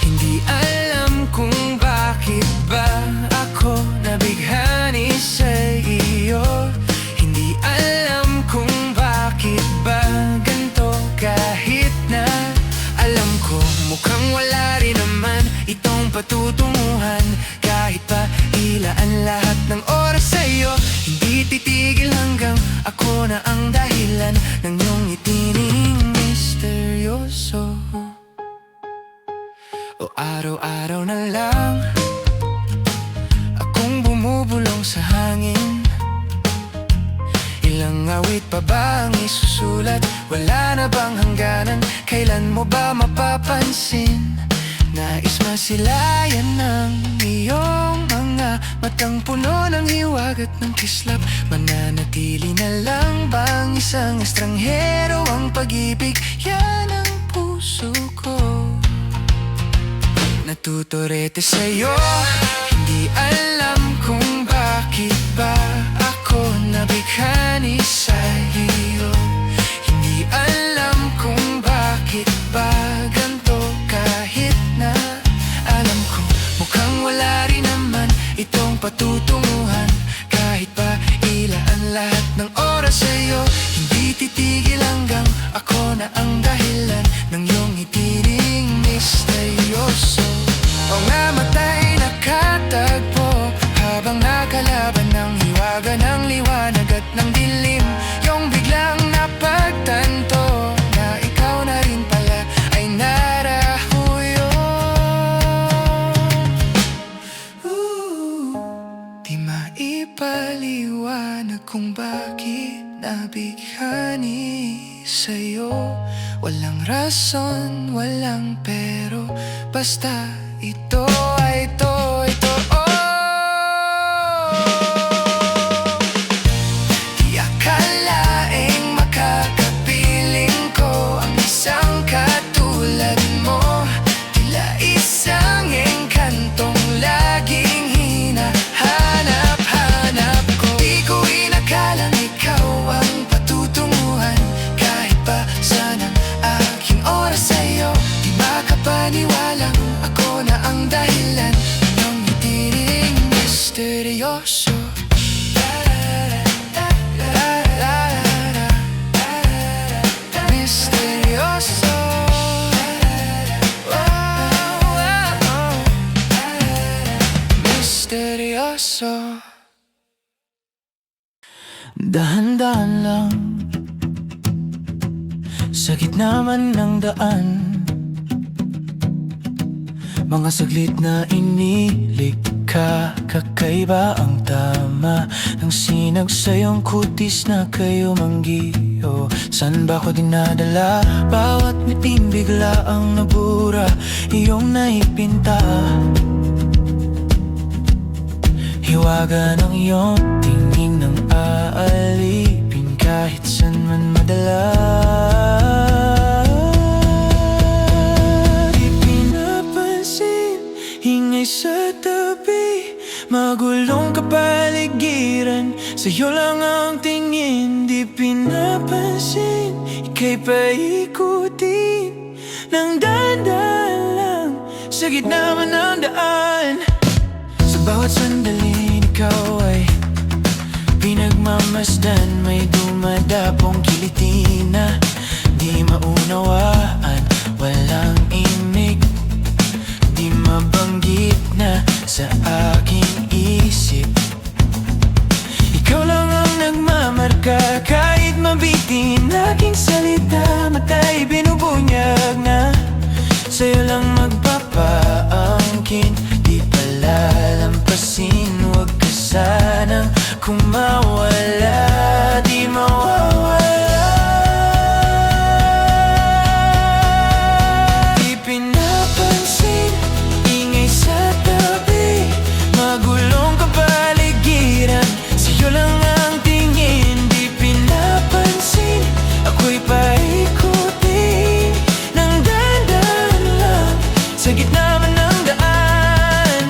Hindi alam kung bakit ba ako nabighani sa iyo. Hindi alam kung bakit ba ganito, kahit na alam ko mukhang wala rin naman itong patutunguhan. Kahit pa ilaan lahat ng oras sa'yo, hindi titigil hanggang ako na ang dahilan ng iyong itining misteryoso. O araw-araw na lang akong bumubulong sa hangin. Ilang awit pa ba ang isusulat? Wala na bang hangganan? Kailan mo ba mapapansin? Nais masilayan ng iyong mga matang puno ng hiwag at ng kislap. Mananatili na lang bang isang estranghero ang pag-ibig? Yan ang puso ko, natuturete sa'yo. Hindi alam kung bakit ba ako nabighani sa iyo. Hindi alam kung bakit ba ganito, kahit na alam ko mukhang wala rin naman itong patutunguhan. Kahit pa ilaan lahat ng oras sa'yo, hindi titigil hanggang ako na ang dahilan ng iyong itiring misteryoso. O nga matay nakatagpo habang nakalaban ng hiwaga ng liwanag at ng dilim. Yung biglang napagtanto na ikaw na rin pala ay narahuyo. Di maipaliwanag kung bakit nabighani sa'yo. Walang rason, walang pero, basta ito ay ito, oh. Di akalaing makakapiling ko ang isang katulad mo. Tila isang engkantong laging hinahanap-hanap ko. Di ko inakalang ikaw ang patutunguhan. Kahit pa sanang aking oras sa'yo, di makapaniwalang ako na ang dahilan ng itiring misteryoso. Misteryoso. Misteryoso. Dahan-dahan lang sa gitna man ng daan, mga saglit na inilikha. Kakaiba ang tama ng sinag sa iyong kutis na kayo manggiyo. San ba ko dinadala? Bawat miting bigla ang nabura, iyong naipinta. Hiwaga ng iyong tingin ng aalipin kahit san man madala. Ingay sa tabi, magulong kapaligiran, sa'yo lang ang tingin. Di pinapansin, ika'y paikutin ng dahan-dahan lang sa gitna man ng daan. Sa bawat sandaling ikaw ay pinagmamasdan, may dumadapong kiliti na di maunawaan. Walang imig, di mabanggit na sa aking isip. Ikaw lang ang nagmamarka, kahit mabitin aking salita. Mata'y binubunyag na sa'yo lang magpapaangkin. Di palalampasin, huwag ka sanang kumawala. Di mawawala. Di pinapansin, ingay sa tabi, magulong kapaligiran, sa'yo lang ang tingin. Di pinapansin, ako'y paikutin ng dahan-dahan lang sa gitna man ng daan.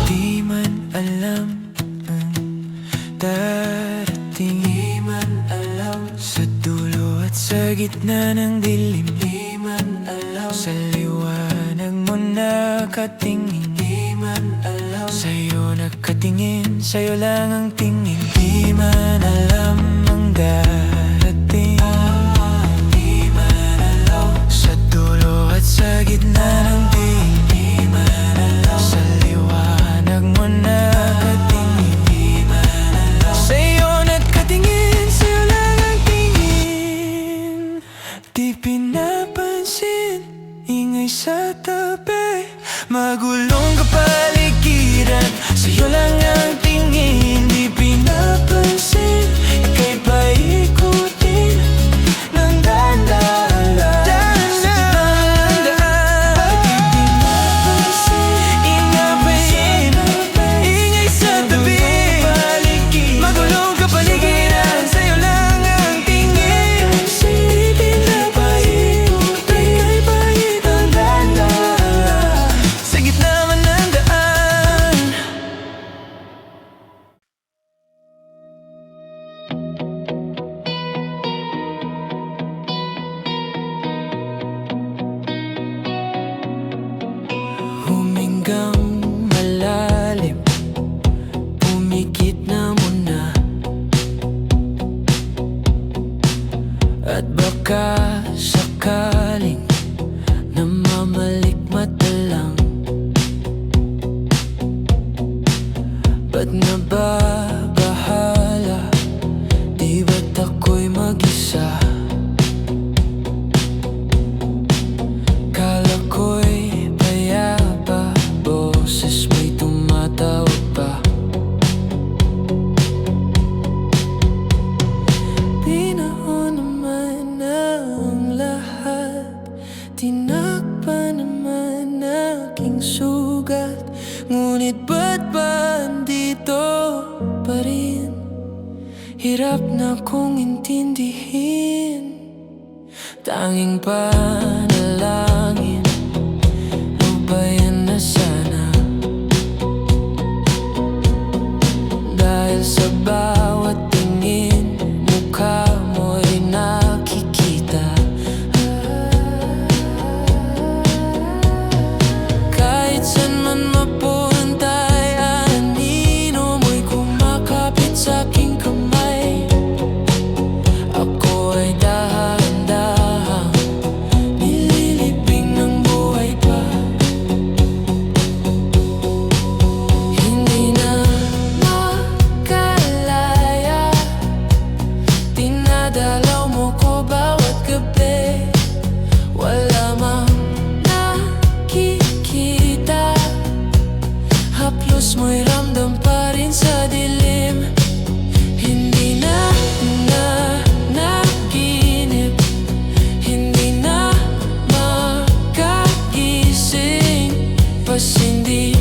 Di man alam ang darating, di man alam sa dulo at sa gitna ng dilim, di man alam sa liwanag mo nakatingin, di man alam sa'yo nakatingin, sa'yo lang ang tingin. Di man alam ang darating, di man alam sa dulo at sa gitna ng dilim, di man alam sa liwanag mo nakatingin, di man alam sa'yo nakatingin, sa'yo lang ang tingin. Di pinapansin, ingay sa tabi, magulong kapaligiran, sa'yo lang ang tingin. Di pinapansin, ika'y paikutin ng dahan-dahan lang sa gitna ng daan. Di pinapansin, ingay sa tabi, magulong kapaligiran, sa'yo lang ang tingin. Di pinapansin, ika'y paikutin ng dahan-dahan lang sa gitna man ng daan. Huminggang malalim, pumikit na muna, at baka sakaling namamalikmata lang. Ba't nababahala? Di ba't ako'y mag-isa? Kala ko'y payapa, boses mo'y tumatawag pa. Pinahon naman ang lahat, tinakpan naman aking sugat. Ngunit ba't ba andito pa rin? Hirap na kong intindihin. Tanging panalangin, lupayan na sana. Dahil sa bawat tingin, mukha mo'y nakikita. Kahit saan man mapunta, anino mo'y kumakapit sa'king kamay. Ako ay dahan-dahang nililibing ng buhay pa. Hindi na makalaya, dinadalaw mo ko bawat gabi. Wala mang nakikita, haplos mo'y ramdam pa rin sa dilim. Hindi na naginip, hindi na makagising, pasindi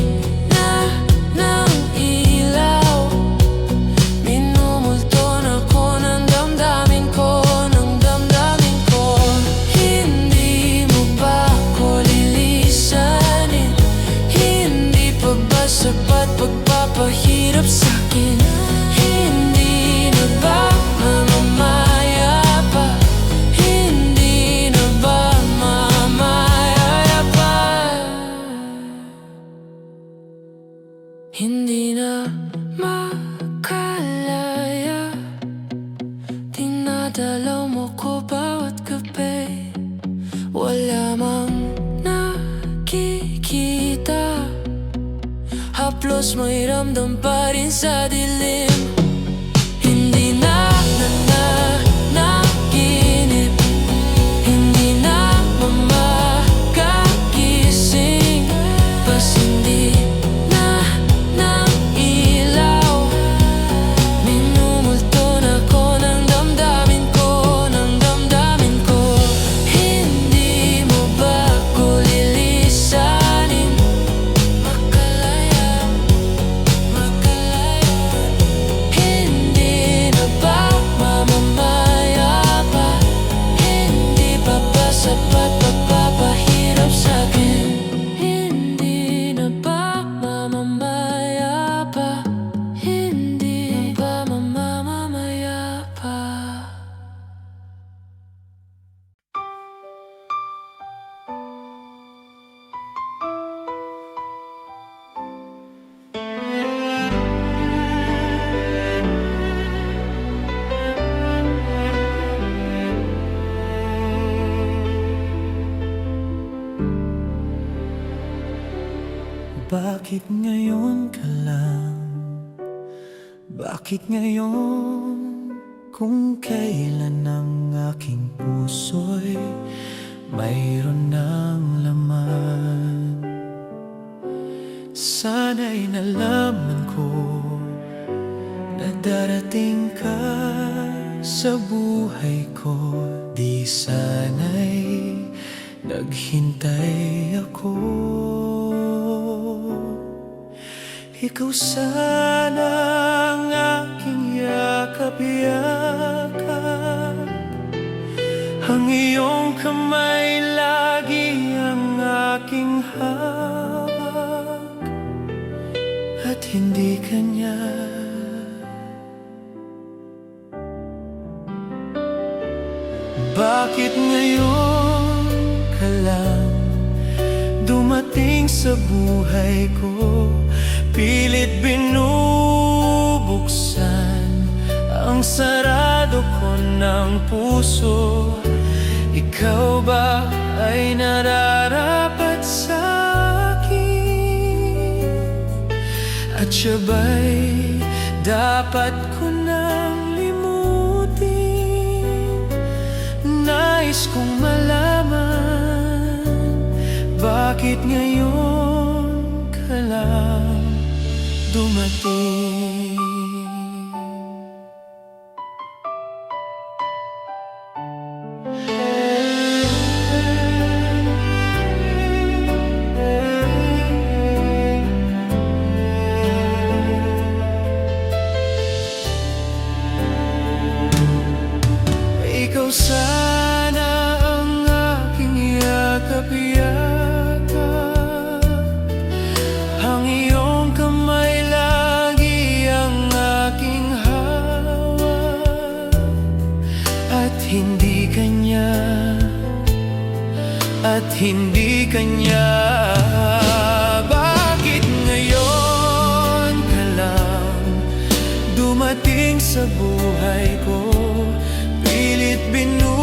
na ng ilaw. Minumulto na ko ng damdamin ko, ng damdamin ko. Hindi wala mang nakikita. Haplos may ramdam pa rin sa dilim. Hindi na naginip, hindi na makagising. Pas hindi na ng ilaw, minumulto na ko ng damdamin ko, ng damdamin ko. Hindi mo ba ko lilisanin? Makalaya, makalaya. Hindi na ba mamamaya pa? Hindi pa ba sapat pagpapahirap sa'kin? Hindi na ba mamamaya pa? Hindi na ba mamamaya pa? Bakit ngayon ka lang? Bakit ngayon? Kung kailan ang aking puso'y mayroon ng laman. Sana'y nalaman ko na darating ka sa buhay ko. Di sana'y naghintay ako. Ikaw sana ang aking yakap-yakap, ang iyong kamay lagi ang aking hawak, at hindi kanya. Bakit ngayon ka lang dumating sa buhay ko? Pilit binubuksan ang sarado ko ng puso. Ikaw ba ay nararapat sa akin? At siya ba'y dapat ko nang limutin? Nais kong malaman, bakit ngayon ka lang dumating? Ikaw sana ang aking yakap-yakap, ang iyong kamay lagi ang aking hawak, at hindi kanya, at hindi kanya. Bakit ngayon ka lang dumating sa buhay ko? Pilit binubuksan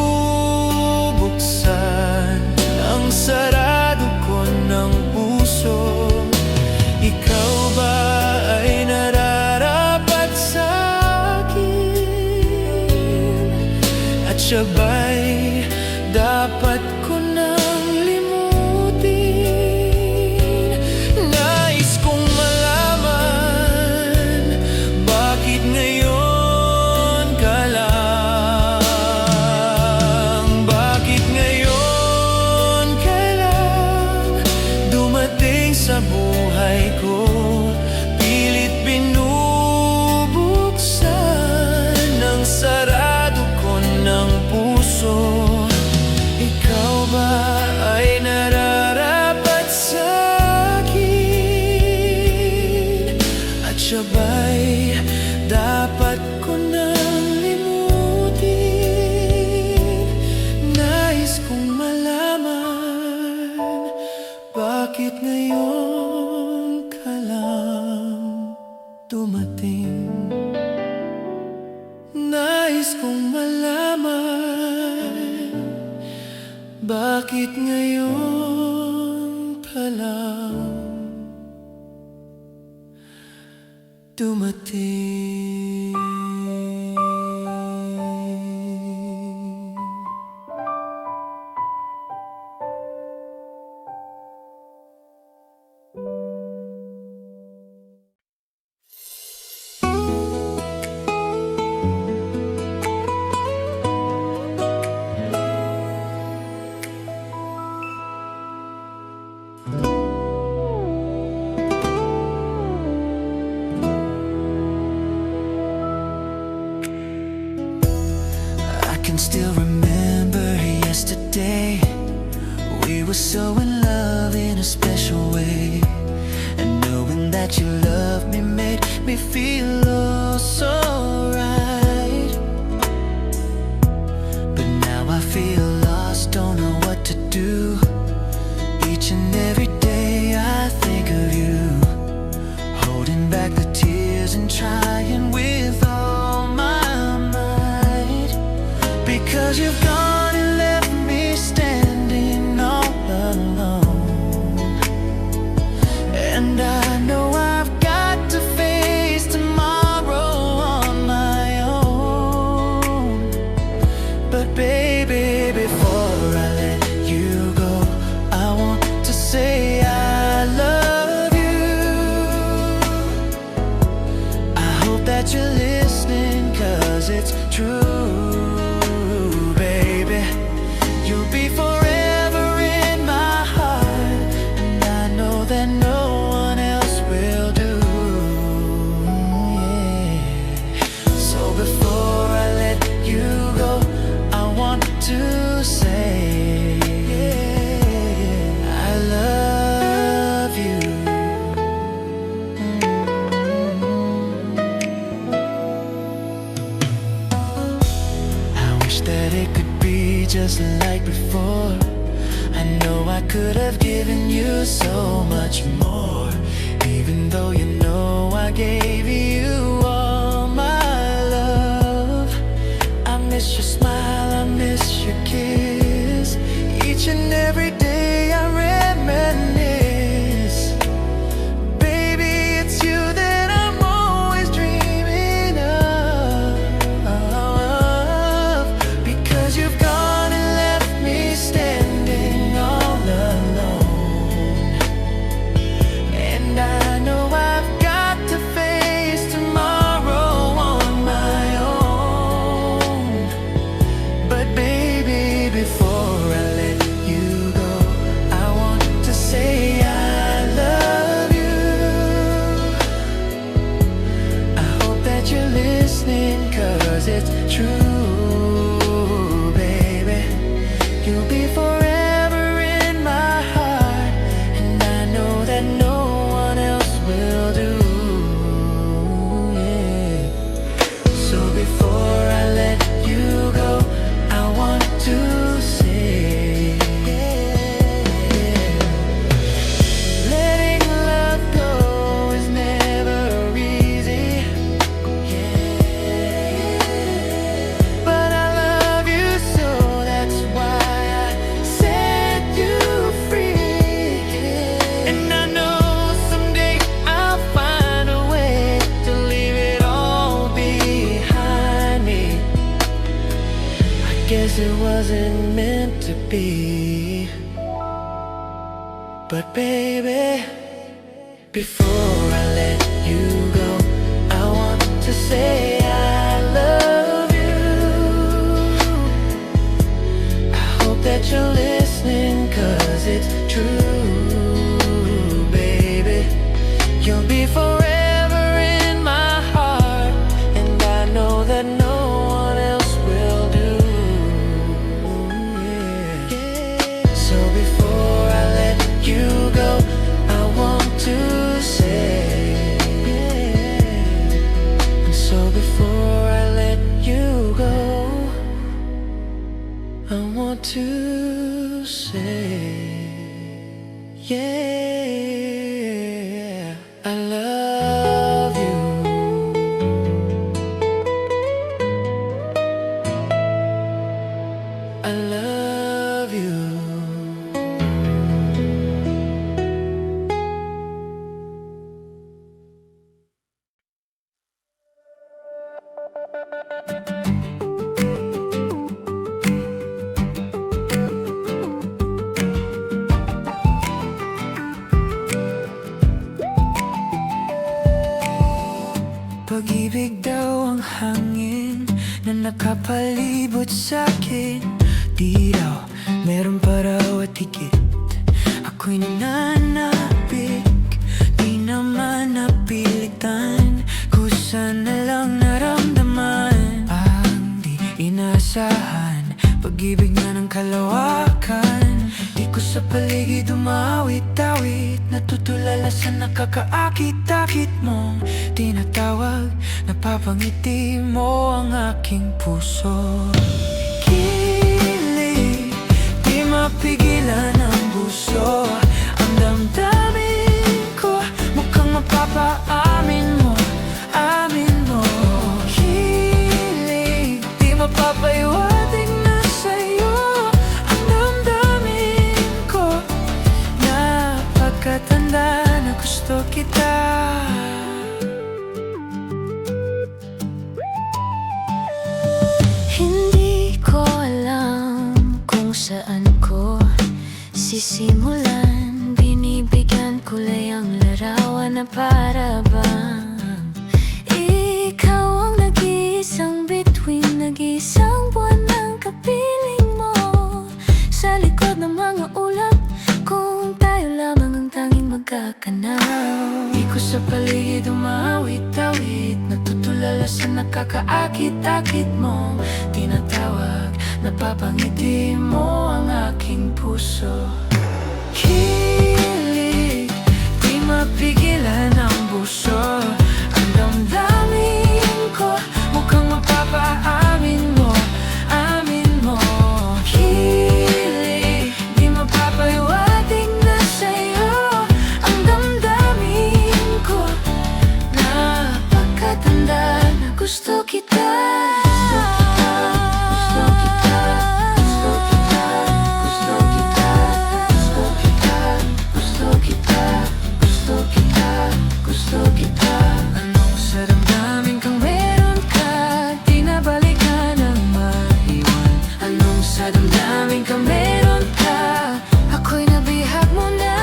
ang sarado ko ng puso. Ikaw ba ay nararapat sa akin? At siya ba'y dapat ko nang limutin? Nais kong malaman, bakit ngayon ka lang? Bakit ngayon ka lang dumating sa buhay ko? Pilit binubuksan ang sarado ko ng puso. Ikaw ba ay nararapat sa akin? At siya ba'y dapat ko nang limutin? Nais kong malaman, bakit ngayon ka lang dumating? Nais kong malaman, Bakit ngayon pa lang dumating? I can still remember yesterday. We were so in love in a special way, and knowing that you loved me made me feel oh so right. But now I feel lost, don't know what to do. Each and every day I think of you, holding back the tears and trying with all my might. Because you've gone and left me standing all alone, and I know I've got to face tomorrow on my own. But baby, before I let you go, I want to say I love you. I hope that you're listening, 'cause it's true. Baby, you'll be forever in my heart, and I know that no one else will do. Yeah. So before I let you go, I want to say I love you. I wish that it could be just like before. I know I could have given you so much more, even though you know I gave you all my love. I miss your smile, I miss your kiss. Each and every day I reminisce. Baby, it's you that I'm always dreaming of. Because you've gone and left me standing all alone, and I know I've got to face tomorrow on my own. But baby, before I let you go, I want to say I love you. I hope that you're listening, 'cause it's true, baby. You'll be forever in my heart, and I know that no one else will do. Yeah. So before I let you go, I want to say letting love go is never easy. But I love you, so that's why I set you free. And I know someday I'll find a way to leave it all behind me. I guess it wasn't meant to be. But baby, before I let you go, I want to say I love you. I hope that you're listening, 'cause it's true, baby. You'll be forever in my heart, and I know that no one else will do. Yeah. So before I let you go, I want to say and so before I let you go, I want to say yeah, I love you. I love you. sa'kin. Di raw, meron pa raw at higit. Ako'y nananabik, di naman napilitan. Kusa na lang naramdaman ang di inasahan. Pag-ibig na ng kalawakan. Di ko sa paligid umawit-awit. Natutulala sa nakakaakit-akit mong tinatawag. Napapangiti mo ang aking puso. Kilig, di mapigilan ang buso. Ang damdamin ko, mukhang mapapaamin mo, amin mo. Kilig, di mapapaiwatig na sa'yo. Ang damdamin ko, napagkatanda na gusto kita. Hindi ko alam kung saan ko sisimulan. Binibigyan kulay ang larawan na para bang ikaw ang nag-iisang bituin, nag-iisang buwan ng kapiling mo. Sa likod ng mga ulap, kung tayo lamang ang tanging magkakanaw. Di ko sa paligid umawit-awit. Natutulala sa nakakaakit-akit mong tinatawag. Napapangiti mo ang aking puso. Kilig, di mapigilan ang buso. Ang damdamin ko, mukhang mapapaamin mo, amin mo. Kilig, di mapapaiwatig na sa'yo. Ang damdamin ko, napagkatanda na gusto kita. Gusto kita, gusto kita, gusto kita, gusto kita, gusto kita, gusto kita, gusto kita. Anong sa damdamin kang meron ka, di na balikan ang maiwan. Anong sa damdamin kang meron ka, ako'y nabihag mo na.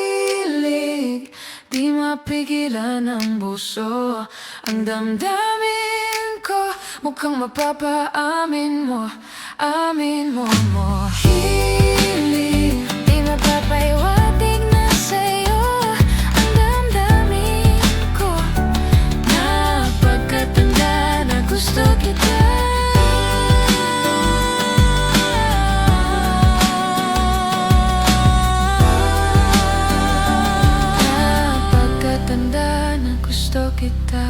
Kilig, di mapigilan ang buso. Ang damdamin ko, mukhang mapapaamin mo, amin mo. Kilig, Di mapapaiwatig na sa'yo. Ang damdamin ko, napagkatanda na gusto kita. Napagkatanda na gusto kita.